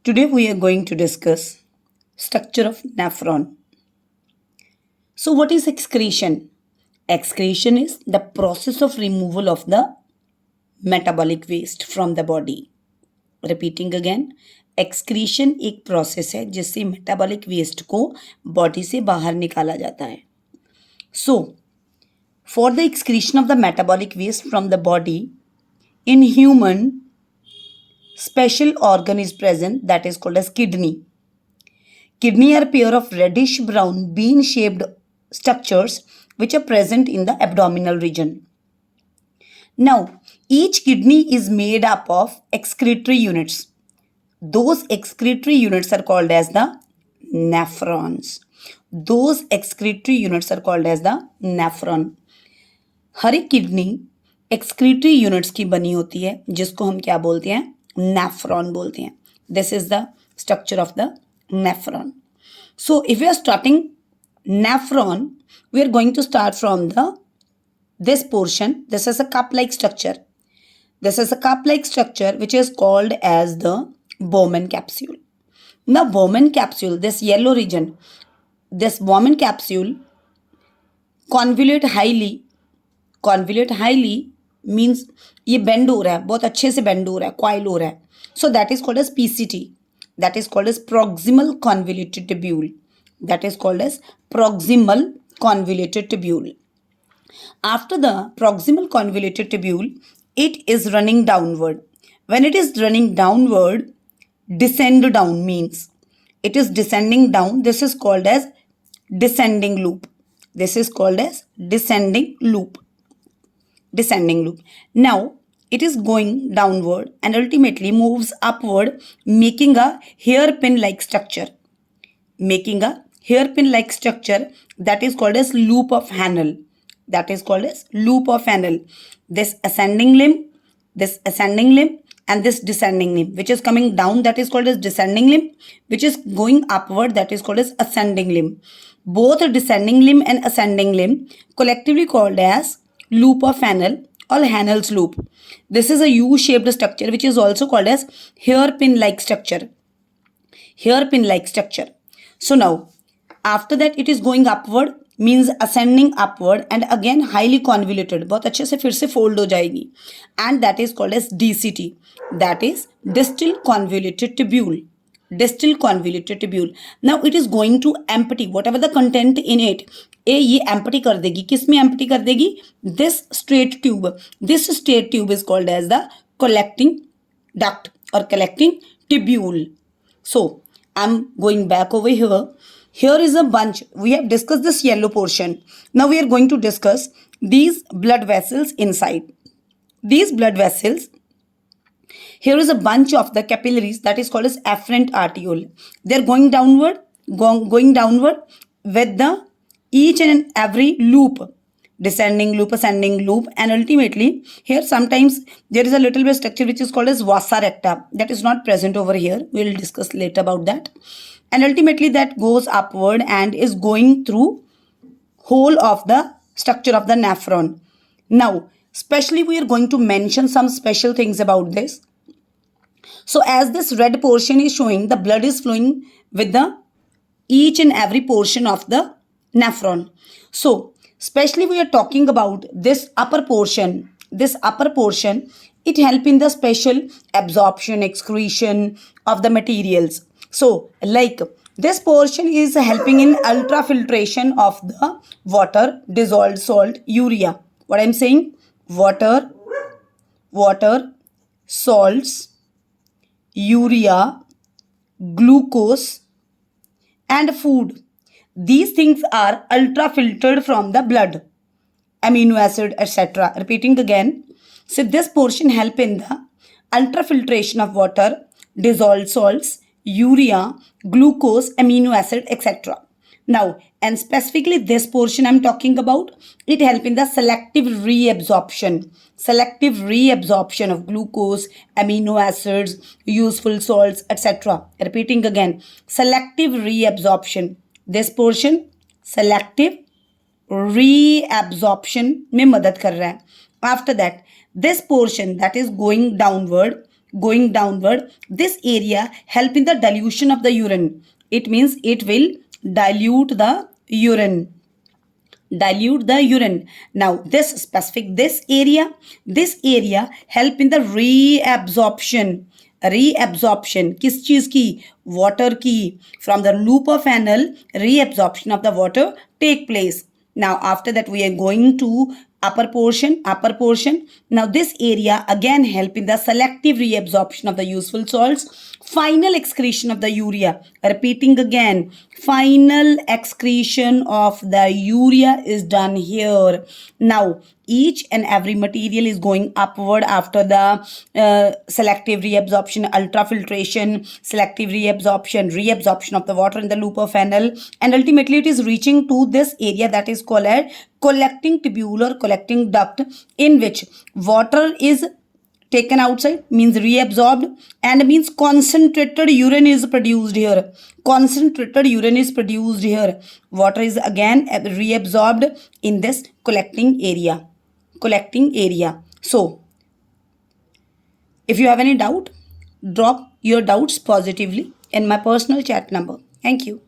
Today we are going to discuss structure of nephron. So what is excretion? Excretion is the process of removal of the metabolic waste from the body. Repeating again, excretion एक process है जिससे metabolic waste को body से बाहर निकाला जाता है. So for the excretion of the metabolic waste from the body, in human, special organ is present that is called as kidney. Kidney are a pair of reddish brown bean shaped structures which are present in the abdominal region. Now, each kidney is made up of excretory units. Those excretory units are called as the nephrons. Those excretory units are called as the nephron. हर एक kidney excretory units की बनी होती है जिसको हम क्या बोलते हैं? नेफ्रॉन बोलते हैं. This is the structure of the nephron. So if we are starting nephron, we are going to start from this portion. This is a cup-like structure. This is a cup-like structure which is called as the Bowman capsule. Now Bowman capsule, this yellow region, this Bowman capsule convolute highly. Convolute highly means ये bend हो रहा है, बहुत अच्छे से bend हो रहा है, coil हो रहा है. So that is called as PCT. That is called as proximal convoluted tubule. That is called as proximal convoluted tubule. After the proximal convoluted tubule, it is running downward. When it is running downward, descend down means it is descending down. This is called as descending loop. This is called as descending loop. Descending loop. Now, it is going downward and ultimately moves upward, making a hairpin-like structure. Making a hairpin-like structure that is called as loop of Hanel. That is called as loop of Hanel. This ascending limb, and this descending limb, which is coming down, that is called as descending limb, which is going upward, that is called as ascending limb. Both descending limb and ascending limb collectively called as loop of Hanel or Hanel's loop. This is a U-shaped structure which is also called as hairpin-like structure. Hairpin-like structure. So now, after that it is going upward means ascending upward and again highly convoluted. बहुत अच्छे से फिर से fold हो जाएगी. And that is called as DCT. That is distal convoluted tubule. Distal convoluted tubule. Now it is going to empty whatever the content in it. ये empty कर देगी. किस में empty कर देगी? This straight tube. This straight tube is called as the collecting duct or collecting tubule. So I'm going back over here. Here is a bunch. We have discussed this yellow portion. Now we are going to discuss these blood vessels inside. These blood vessels. Here is a bunch of the capillaries that is called as afferent arteriole. They are going downward with the each and every loop, descending loop, ascending loop, and ultimately here sometimes there is a little bit structure which is called as vasa recta that is not present over here. We will discuss later about that. And ultimately that goes upward and is going through whole of the structure of the nephron. Now, especially we are going to mention some special things about this. So as this red portion is showing, the blood is flowing with the each and every portion of the nephron. So especially we are talking about this upper portion. This upper portion, it helps in the special absorption, excretion of the materials. So like this portion is helping in ultrafiltration of the water, dissolved salt, urea. What I'm saying? Water, salts, urea, glucose and food. These things are ultra filtered from the blood, amino acid, etc. Repeating again. So this portion help in the ultrafiltration of water, dissolved salts, urea, glucose, amino acid, etc. Now, and specifically this portion I'm talking about, it help in the selective reabsorption. Selective reabsorption of glucose, amino acids, useful salts, etc. Repeating again, selective reabsorption. This portion selective reabsorption में मदद कर रहा है. After that, this portion that is going downward going downward, this area help in the dilution of the urine. It means it will dilute the urine. Now this area help in the reabsorption किस चीज की, water की, from the loop of anal, reabsorption of the water take place. Now after that we are going to upper portion. Now this area again help in the selective reabsorption of the useful salts, final excretion of the urea. Repeating again, final excretion of the urea is done here. Now each and every material is going upward after the selective reabsorption, ultrafiltration, selective reabsorption of the water in the loop of anal, and ultimately it is reaching to this area that is called as collecting tubule, collecting duct, in which water is taken outside, means reabsorbed, and means concentrated urine is produced here. Water is again reabsorbed in this collecting area. So if you have any doubt, drop your doubts positively in my personal chat number. Thank you.